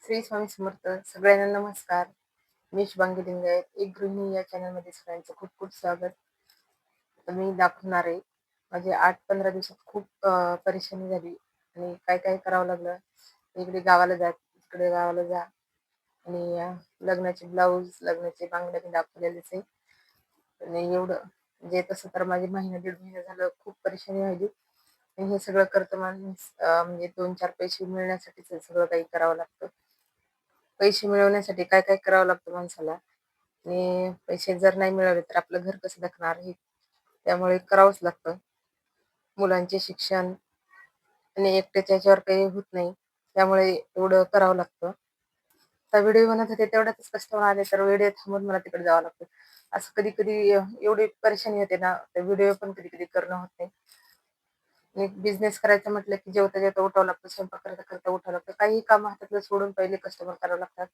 श्री स्वामी समर्थ. सगळ्यांना नमस्कार. मी शुभांगी लिंगायत. एक गृहिणी या चॅनलमध्ये सगळ्यांचं खूप खूप स्वागत. तर मी दाखवणार आहे. माझे 8-15 दिवसात खूप परेशानी झाली आणि काय काय करावं लागलं. इकडे गावाला जा, तिकडे गावाला जा आणि लग्नाचे ब्लाऊज, लग्नाचे बांगड्या मी दाखवलेलेच आहे. आणि एवढं म्हणजे तसं तर माझे महिना दीड महिना झालं खूप परेशानी व्हायली. आणि हे सगळं करतं माणूस म्हणजे 2-4 पैसे मिळण्यासाठीच हे सगळं काही करावं लागतं. पैसे मिळवण्यासाठी काय काय करावं लागतं माणसाला आणि पैसे जर नाही मिळाले तर आपलं घर कसं धकणार हे त्यामुळे करावंच लागतं. मुलांचे शिक्षण आणि एकट्याच्या ह्याच्यावर काही होत नाही. त्यामुळे एवढं करावं लागतं. आता व्हिडिओ बनवत होते तेवढ्यातच कस्टमर आले तर व्हिडिओ थांबवून मला तिकडे जावं लागतं. असं कधी-कधी एवढी परेशानी होते ना, तर व्हिडिओ पण कधी-कधी करणं होत नाही. आणि बिझनेस करायचं म्हटलं की जेवता-जेवता उठावं लागतं, स्वयंपाक करता-करता उठावं लागतं. काहीही कामं हातातलं सोडून पहिले कस्टमर करावं लागतात.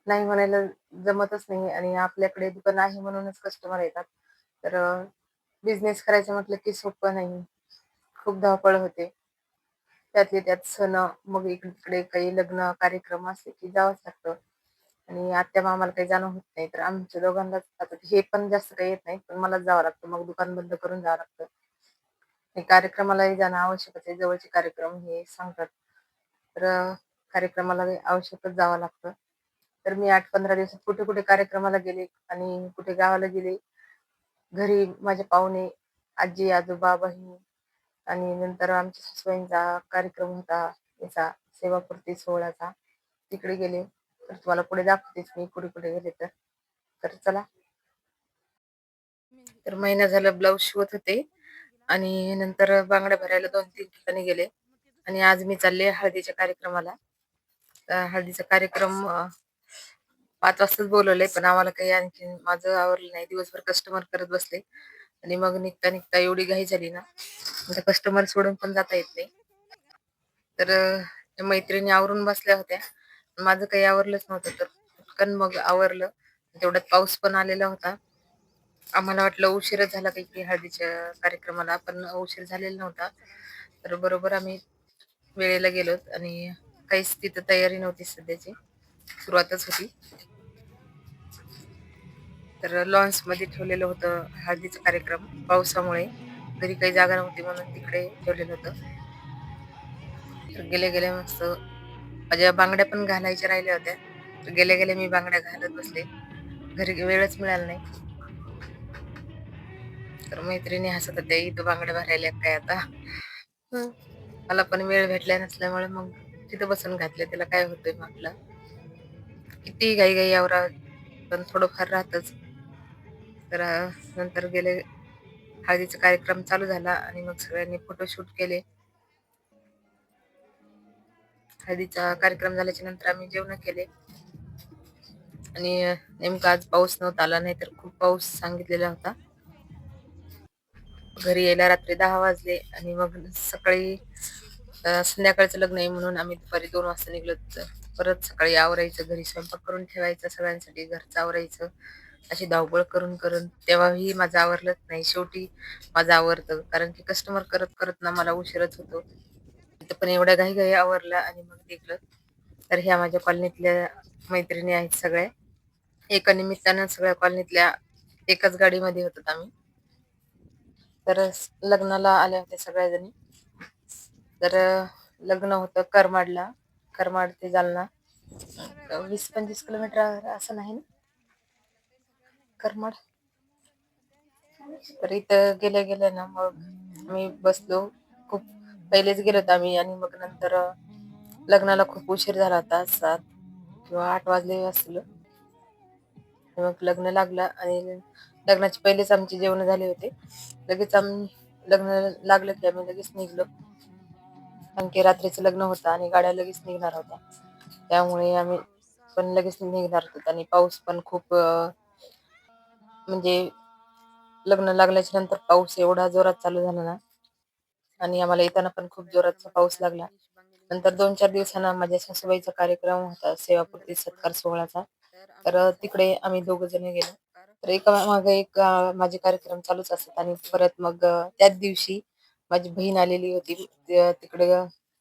नाही म्हणायला जमतच नाही आणि आपल्याकडे दुकान आहे म्हणूनच कस्टमर येतात. तर बिझनेस करायचं म्हटलं की सोपं नाही. खूप धावपळ होते. त्यातले त्यात सण, मग इकडे-तिकडे काही लग्न कार्यक्रम असले की जावंच लागतं आणि आत्या-मामाला काही जाणं होत नाही. तर आमच्या दोघांनाच आता हे पण जास्त काही येत नाही, पण मलाच जावं लागतं. मग दुकान बंद करून जावं लागतं. आणि कार्यक्रमालाही जाणं आवश्यकच आहे. जवळचे कार्यक्रम हे सांगतात. तर कार्यक्रमाला आवश्यकच जावं लागतं. तर मी 8-15 दिवसात कुठे-कुठे कार्यक्रमाला गेले आणि कुठे गावाला गेले. घरी माझे पाहुणे, आजी-आजोबा, बहीण आणि नंतर आमच्या सासूबाईंचा कार्यक्रम होता याचा सेवापूर्ती सोहळ्याचा. तिकडे गेले. तर तुम्हाला पुढे दाखवतेच मी कुठे-कुठे गेले तर. तर चला. तर महिना झाला ब्लाऊज शिवत होते आणि नंतर बांगड्या भरायला 2-3 ठिकाणी गेले आणि आज मी चालले हळदीच्या कार्यक्रमाला. हळदीचा कार्यक्रम 5 वाजताच बोलवलंय, पण आम्हाला काही आणखीन माझं आवरलं नाही. दिवसभर कस्टमर करत बसले आणि मग निघता-निघता एवढी घाई झाली ना, आता कस्टमर सोडून पण जाता येत नाही. तर त्या मैत्रिणी आवरून बसल्या होत्या. माझं काही आवरलंच नव्हतं, तर पटकन मग आवरलं. तेवढ्यात पाऊस पण आलेला होता. आम्हाला वाटलं उशीरच झाला काही की हळदीच्या कार्यक्रमाला, पण उशीर झालेला नव्हता. तर बरोबर आम्ही वेळेला गेलोत आणि काहीच तिथं तयारी नव्हती सध्याची. सुरुवातच होती. तर लॉन्समध्ये ठेवलेलं होतं हळदीचा कार्यक्रम. पावसामुळे घरी काही जागा नव्हती म्हणून तिकडे ठेवलेलं होतं. तर गेल्या-गेल्या मस्त माझ्या बांगड्या पण घालायच्या राहिल्या होत्या. तर गेल्या-गेल्या मी बांगड्या घालत बसले. घरी वेळच मिळाला नाही. तर मैत्रिणी हसत होत्या, "इथं बांगड्या भरायल्या काय आता?" हं. मला पण वेळ भेटला नसल्यामुळे मग तिथं बसून घातले. त्याला काय होतंय म्हटलं. किती घाई-घाई आवरा, पण थोडंफार राहतच. तर नंतर गेले हळदीचा कार्यक्रम चालू झाला आणि मग सगळ्यांनी फोटोशूट केले. हळदीचा कार्यक्रम झाल्याच्या नंतर आम्ही जेवण केले आणि नेमका आज पाऊस नव्हता आला, नाहीतर खूप पाऊस सांगितलेला होता. घरी यायला रात्री 10 वाजले आणि मग सकाळी संध्याकाळचं लग्न आहे म्हणून आम्ही दुपारी 2 वाजता निघलो. परत सकाळी आवरायचं, घरी स्वयंपाक करून ठेवायचा सगळ्यांसाठी, घरचं आवरायचं. अशी धावपळ करून तेव्हाही माझं आवरलंच नाही. शेवटी माझं आवरतं कारण की कस्टमर करत ना मला उशीरच होतो. तिथं पण एवढ्या घाई-घाई आवरलं आणि मग निघालो. तर ह्या माझ्या कॉलनीतल्या मैत्रिणी आहेत सगळ्या. एका निमित्तानं सगळ्या कॉलनीतल्या एकाच गाडीमध्ये होतो आम्ही. तर लग्नाला आल्या होत्या सगळ्याजणी. तर लग्न होतं करमाडला. करमाड ते जालना 20-25 किलोमीटर असं नाही ना? करमाड. तर इथं गेल्या-गेल्या ना मग आम्ही बसलो. खूप पहिलेच गेलो होतो आम्ही आणि मग नंतर लग्नाला खूप उशीर झाला होता. 7 किंवा 8 वाजले असतील. मग लग्न लागलं आणि लग्नाच्या पहिलेच आमची जेवण झाले होते. लगेच आम्ही लग्न लागलं की आम्ही लगेच निघलो. कारण की रात्रीचं लग्न होतं आणि गाड्या लगेच निघणार होत्या. त्यामुळे आम्ही पण लगेच निघणार होतो आणि पाऊस पण खूप म्हणजे लग्न लागल्याच्या नंतर पाऊस एवढा जोरात चालू झाला ना आणि आम्हाला येताना पण खूप जोराचा पाऊस लागला. नंतर 2-4 दिवसांना माझ्या सासूबाईचा कार्यक्रम होता सेवापूर्ती सत्कार सोहळ्याचा. तर तिकडे आम्ही दोघं जण गेलो. तर एका मागे एक माझे कार्यक्रम चालूच असतात आणि परत मग त्याच दिवशी माझी बहीण आलेली होती. तिकडे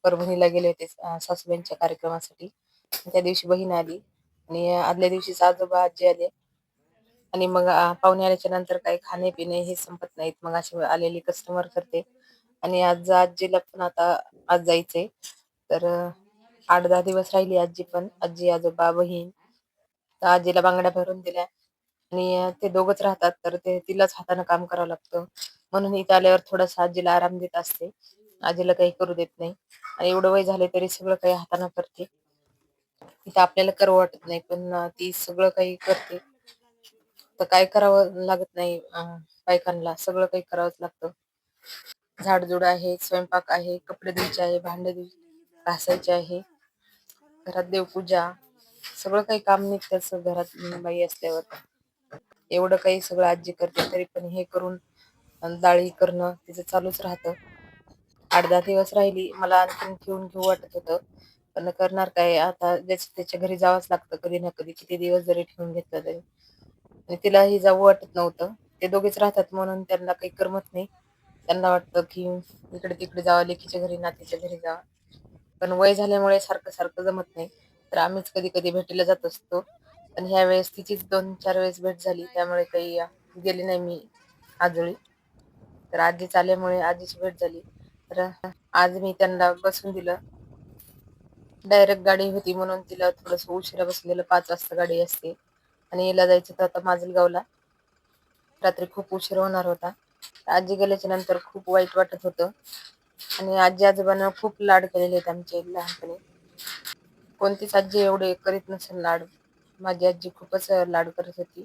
परभणीला गेले होते सासूबाईंच्या कार्यक्रमासाठी. त्या दिवशी बहीण आली आणि आदल्या दिवशीच आजोबा आजी आले आणि मग पाहुणे आल्याच्या नंतर काही खाणे पिणे हे संपत नाहीत. मग असे आलेले कस्टमर करते आणि आज आजीला पण आता आज जायचंय. तर 8-10 दिवस राहिली आजी पण. आजी, आजोबा, बहीण. तर आजीला बांगड्या भरून दिल्या आणि ते दोघंच राहतात, तर ते तिलाच हातानं काम करावं लागतं. म्हणून इथं आल्यावर थोडासा आजीला आराम देत असते. आजीला काही करू देत नाही आणि एवढं वय झालंय तरी सगळं काही हातानं करते. इथं आपल्याला करावं वाटत नाही, पण ती सगळं काही करते. तर काय करावं लागत नाही बायकांना, सगळं काही करावंच लागतं. झाडझूड आहे, स्वयंपाक आहे, कपडे धुवायचे आहे, भांडे घासायचे आहे, घरात देवपूजा, सगळं काही काम निघतंच घरात बाई असल्यावर. एवढं काही सगळं आजी करते, तरी पण हे करून डाळी करणं तिचं चालूच राहतं. 8-10 दिवस राहिली. मला आणखीन ठेवून घेऊ वाटत होतं. पण करणार काय आता, ज्याच्या त्याच्या घरी जावंच लागतं कधी ना कधी, किती दिवस जरी ठेवून घेतलं तरी. आणि तिलाही जावं वाटत नव्हतं. ते दोघेच राहतात म्हणून त्यांना काही करमत नाही. त्यांना वाटतं की इकडे-तिकडे जावं, लेकीच्या घरी, नातीच्या घरी जावं. पण वय झाल्यामुळे सारखं-सारखं जमत नाही. तर आम्हीच कधी-कधी भेटीला जात असतो. पण ह्यावेळेस तिचीच 2-4 वेळेस भेट झाली, त्यामुळे काही गेली नाही मी आजोळी. तर आजीच आल्यामुळे आजीची भेट झाली. तर आज मी त्यांना बसवून दिलं. डायरेक्ट गाडी होती म्हणून तिला थोडंसं उशिरा बसलेलं. 5 वाजता गाडी असते आणि हिला जायचं होतं आता माजलगावला. रात्री खूप उशीर होणार होता. आजी गेल्याच्या नंतर खूप वाईट वाटत होतं आणि आजी-आजोबांना खूप लाड केलेले आहेत आमचे लहानपणी. कोणतीच आजी एवढे करीत नसेल लाड. माझी आजी खूपच लाड करत होती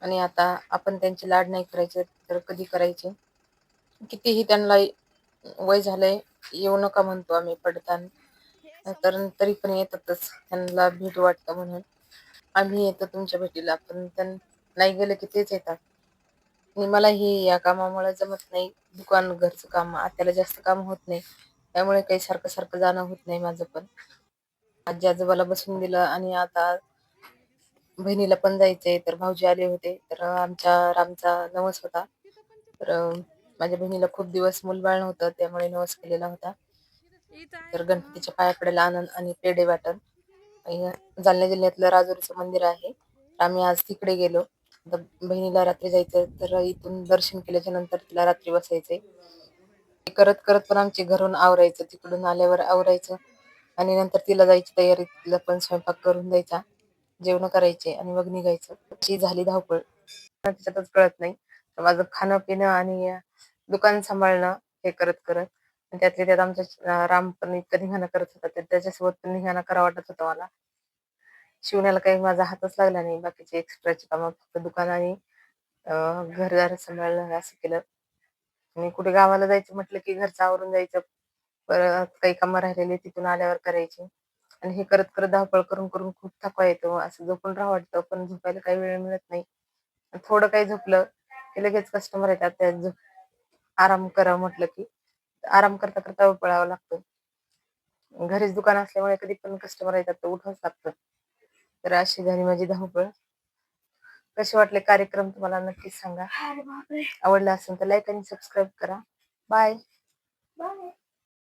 आणि आता आपण त्यांचे लाड नाही करायचे तर कधी करायचे? कितीही त्यांना वय झालंय, येऊ नका म्हणतो आम्ही पडताना. तर तरी पण येतातच. त्यांना भेटू वाटतं म्हणून. आम्ही येतो तुमच्या भेटीला, पण नाही गेलं की तेच येतात. आणि मलाही या कामामुळे जमत नाही. दुकान, घरचं काम, आत्याला जास्त काम होत नाही. त्यामुळे काही सारखं-सारखं जाणं होत नाही माझं पण. आजी-आजोबाला बसवून दिलं आणि आता बहिणीला पण जायचंय. तर भाऊजी आले होते. तर आमच्या रामचा नवस होता. तर माझ्या बहिणीला खूप दिवस मूलबाळ नव्हतं, त्यामुळे नवस केलेला होता. तर गणपतीच्या पाया पडायला आनंद आणि पेढे वाटण. जालना जिल्ह्यातलं राजुरीचं मंदिर आहे. आम्ही आज तिकडे गेलो. तर बहिणीला रात्री जायचं, तर इथून दर्शन केल्याच्या नंतर तिला रात्री बसायचंय. ते करत-करत पण आमचे घरून आवरायचं, तिकडून आल्यावर आवरायचं आणि नंतर तिला जायची तयारी. तिला पण स्वयंपाक करून द्यायचा, जेवण करायचे आणि मग निघायचं. अशी झाली धावपळ. त्याच्यातच कळत नाही. तर माझं खाणं-पिणं आणि दुकान सांभाळणं हे करत-करत आणि त्यातल्या त्यात आमचा राम पण इतकं धिंगाणा करत होता, तर त्याच्यासोबत पण धिंगाणा करावा वाटत होता मला. शिवण्याला काही माझा हातच लागला नाही. बाकीचे एक्स्ट्राची कामं फक्त दुकान आणि घरदार सांभाळणं असं केलं. आणि कुठे गावाला जायचं म्हटलं की घरचं आवरून जायचं. परत काही कामं राहिलेली तिथून आल्यावर करायची. आणि हे करत-करत धावपळ करून-करून खूप थकवा येतो. असं झोपून राहावं वाटतं, पण झोपायला काही वेळ मिळत नाही. थोडं काही झोपलं की लगेच कस्टमर येतात. आराम करा म्हटलं की आराम करता-करता पळावं लागतं. घरीच दुकान असल्यामुळे कधी पण कस्टमर येतात तर उठावंच लागतं. तर अशी झाली माझी धावपळ. कसे वाटले कार्यक्रम तुम्हाला नक्कीच सांगा. आवडला असेल तर लाईक आणि सबस्क्राईब करा. बाय.